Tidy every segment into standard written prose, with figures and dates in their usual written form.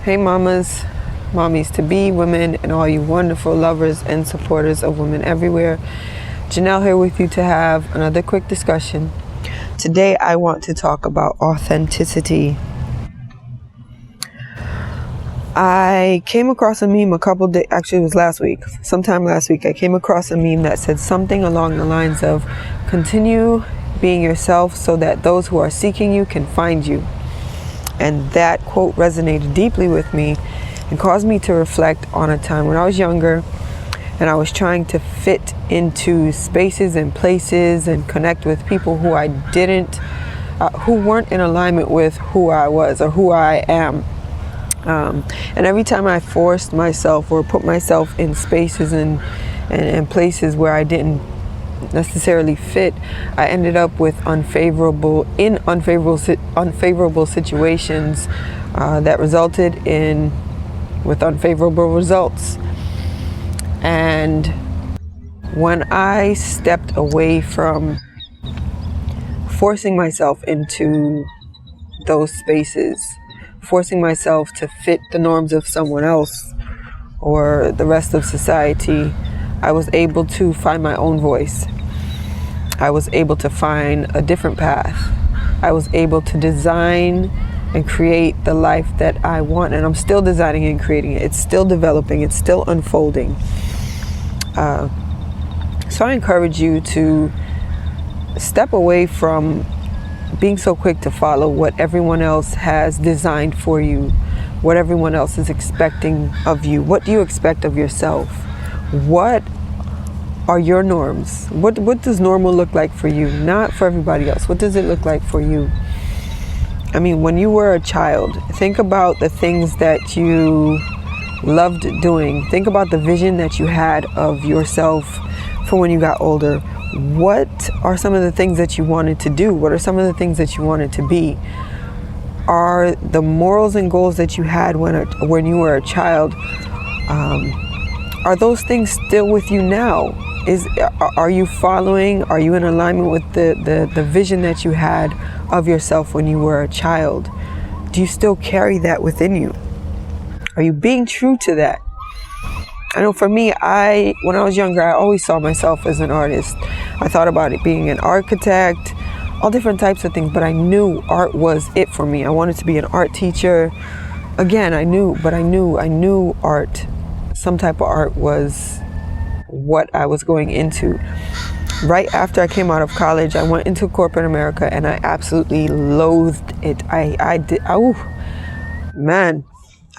Hey mamas, mommies to be, women, and all you wonderful lovers and supporters of women everywhere. Janelle here with you to have another quick discussion. Today I want to talk about authenticity. I came across a meme actually it was last week, sometime last week. I came across a meme that said something along the lines of, continue being yourself so that those who are seeking you can find you. And that quote resonated deeply with me and caused me to reflect on a time when I was younger and I was trying to fit into spaces and places and connect with people who who weren't in alignment with who I was or who I am. And every time I forced myself or put myself in spaces and places where I didn't necessarily fit, I ended up with unfavorable situations that resulted with unfavorable results. And when I stepped away from forcing myself into those spaces, forcing myself to fit the norms of someone else or the rest of society, I was able to find my own voice. I was able to find a different path. I was able to design and create the life that I want, and I'm still designing and creating it. It's still developing. It's still unfolding. So I encourage you to step away from being so quick to follow what everyone else has designed for you, what everyone else is expecting of you. What do you expect of yourself? What are your norms? What does normal look like for you? Not for everybody else. What does it look like for you? I mean, when you were a child, think about the things that you loved doing. Think about the vision that you had of yourself for when you got older. What are some of the things that you wanted to do? What are some of the things that you wanted to be? Are the morals and goals that you had when you were a child, are those things still with you now? Are you following? Are you in alignment with the vision that you had of yourself when you were a child? Do you still carry that within you? Are you being true to that? I know for me, when I was younger, I always saw myself as an artist. I thought about it being an architect, all different types of things, but I knew art was it for me. I wanted to be an art teacher. Again, I knew art, some type of art was what I was going into. Right after I came out of college, I went into corporate America and I absolutely loathed it. I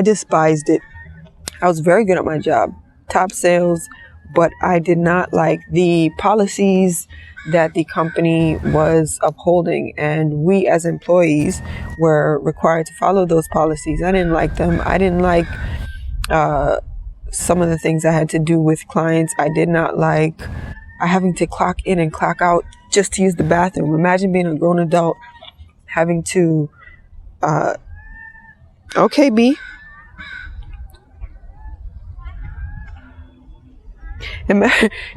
despised it. I was very good at my job, top sales, but I did not like the policies that the company was upholding, and we as employees were required to follow those policies. I didn't like them. I didn't like some of the things I had to do with clients. I did not like having to clock in and clock out just to use the bathroom. Imagine being a grown adult having to okay, B.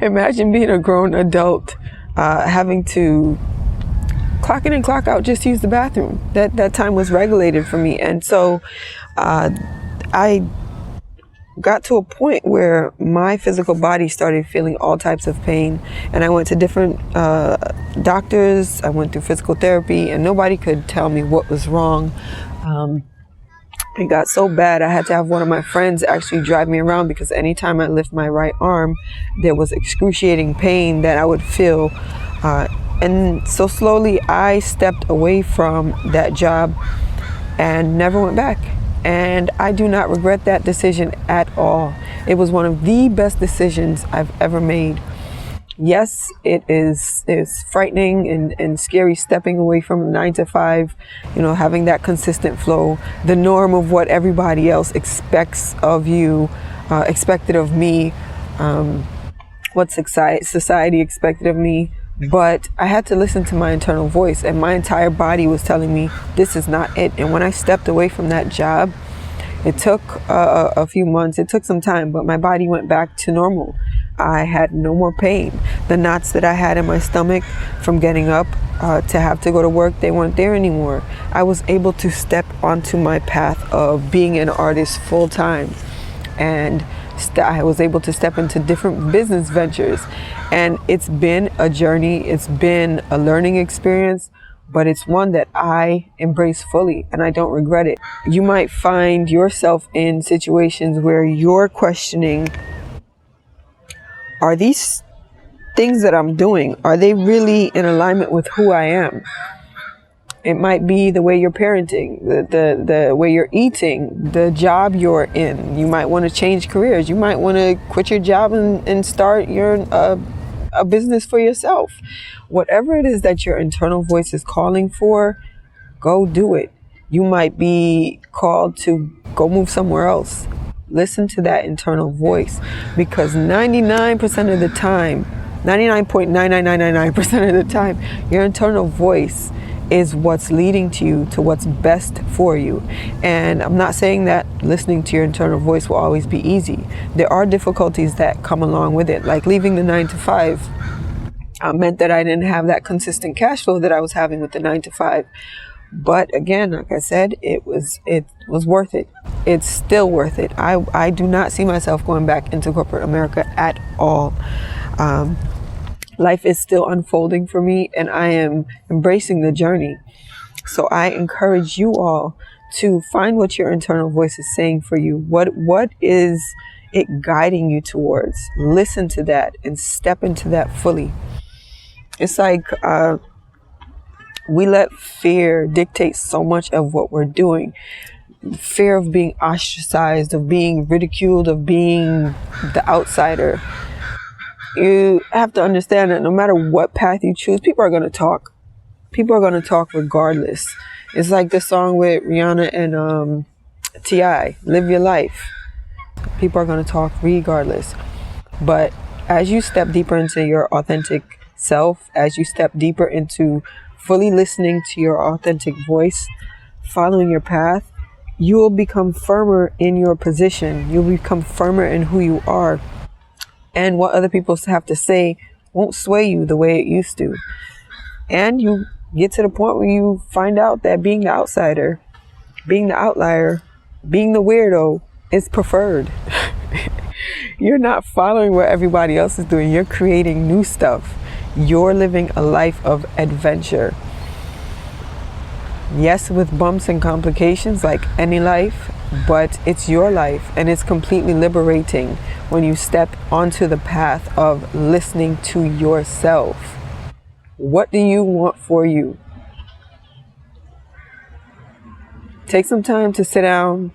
Imagine being a grown adult having to clock in and clock out just to use the bathroom. That time was regulated for me. And so I got to a point where my physical body started feeling all types of pain, and I went to different doctors. I went through physical therapy, and nobody could tell me what was wrong. It got so bad I had to have one of my friends actually drive me around, because anytime I lift my right arm, there was excruciating pain that I would feel. And so slowly I stepped away from that job and never went back. And I do not regret that decision at all. It was one of the best decisions I've ever made. Yes, it's frightening and scary stepping away from 9 to 5, having that consistent flow, the norm of what everybody else expects of you, expected of me, what society expected of me. But I had to listen to my internal voice, and my entire body was telling me this is not it. And when I stepped away from that job, it took a few months, it took some time, but my body went back to normal. I had no more pain. The knots that I had in my stomach from getting up to have to go to work, they weren't there anymore. I was able to step onto my path of being an artist full time, and I was able to step into different business ventures. And it's been a journey, it's been a learning experience, but it's one that I embrace fully and I don't regret it. You might find yourself in situations where you're questioning, are these things that I'm doing, are they really in alignment with who I am? It might be the way you're parenting, the way you're eating, the job you're in. You might want to change careers. You might want to quit your job and start a business for yourself. Whatever it is that your internal voice is calling for, go do it. You might be called to go move somewhere else. Listen to that internal voice, because 99% of the time, 99.99999% of the time, your internal voice is what's leading to you, to what's best for you. And I'm not saying that listening to your internal voice will always be easy. There are difficulties that come along with it, like leaving the 9 to 5 meant that I didn't have that consistent cash flow that I was having with the 9 to 5. But again, like I said, it was worth it. It's still worth it. I do not see myself going back into corporate America at all. Life is still unfolding for me, and I am embracing the journey. So I encourage you all to find what your internal voice is saying for you. What is it guiding you towards? Listen to that and step into that fully. It's like we let fear dictate so much of what we're doing. Fear of being ostracized, of being ridiculed, of being the outsider. You have to understand that no matter what path you choose, people are going to talk. People are going to talk regardless. It's like the song with Rihanna and T.I., Live Your Life. People are going to talk regardless. But as you step deeper into your authentic self, as you step deeper into fully listening to your authentic voice, following your path, you will become firmer in your position. You'll become firmer in who you are. And what other people have to say won't sway you the way it used to. And you get to the point where you find out that being the outsider, being the outlier, being the weirdo is preferred. You're not following what everybody else is doing. You're creating new stuff. You're living a life of adventure. Yes, with bumps and complications like any life, but it's your life, and it's completely liberating when you step onto the path of listening to yourself. What do you want for you? Take some time to sit down.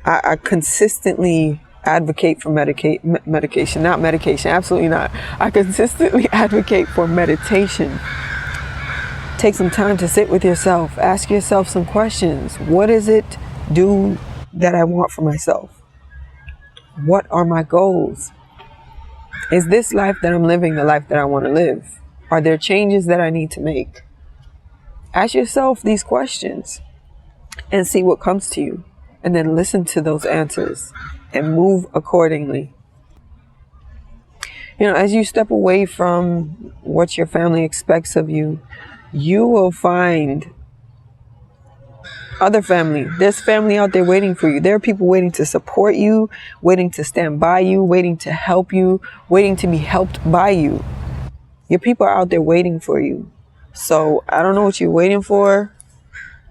I consistently advocate for medication, not medication, absolutely not. I consistently advocate for meditation. Take some time to sit with yourself. Ask yourself some questions. What is it that I want for myself? What are my goals? Is this life that I'm living the life that I want to live? Are there changes that I need to make? Ask yourself these questions and see what comes to you. And then listen to those answers and move accordingly. You know, as you step away from what your family expects of you, you will find other family. There's family out there waiting for you. There are people waiting to support you, waiting to stand by you, waiting to help you, waiting to be helped by you. Your people are out there waiting for you. So I don't know what you're waiting for.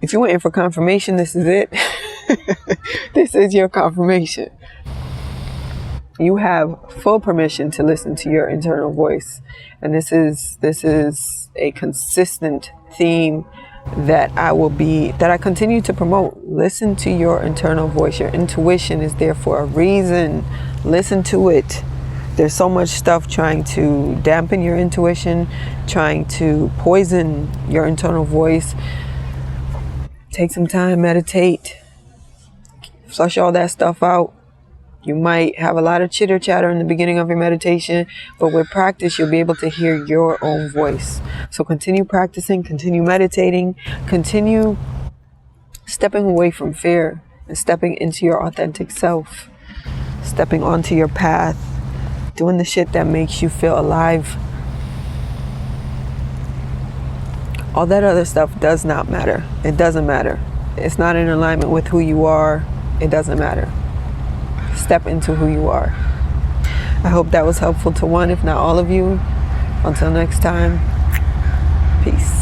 If you're waiting for confirmation, this is it. This is your confirmation. You have full permission to listen to your internal voice. And this is a consistent theme that I continue to promote. Listen to your internal voice. Your intuition is there for a reason. Listen to it. There's so much stuff trying to dampen your intuition, trying to poison your internal voice. Take some time, meditate, flush all that stuff out. You might have a lot of chitter chatter in the beginning of your meditation, but with practice, you'll be able to hear your own voice. So continue practicing, continue meditating, continue stepping away from fear and stepping into your authentic self, stepping onto your path, doing the shit that makes you feel alive. All that other stuff does not matter. It doesn't matter. It's not in alignment with who you are. It doesn't matter. Step into who you are. I hope that was helpful to one, if not all of you. Until next time, peace.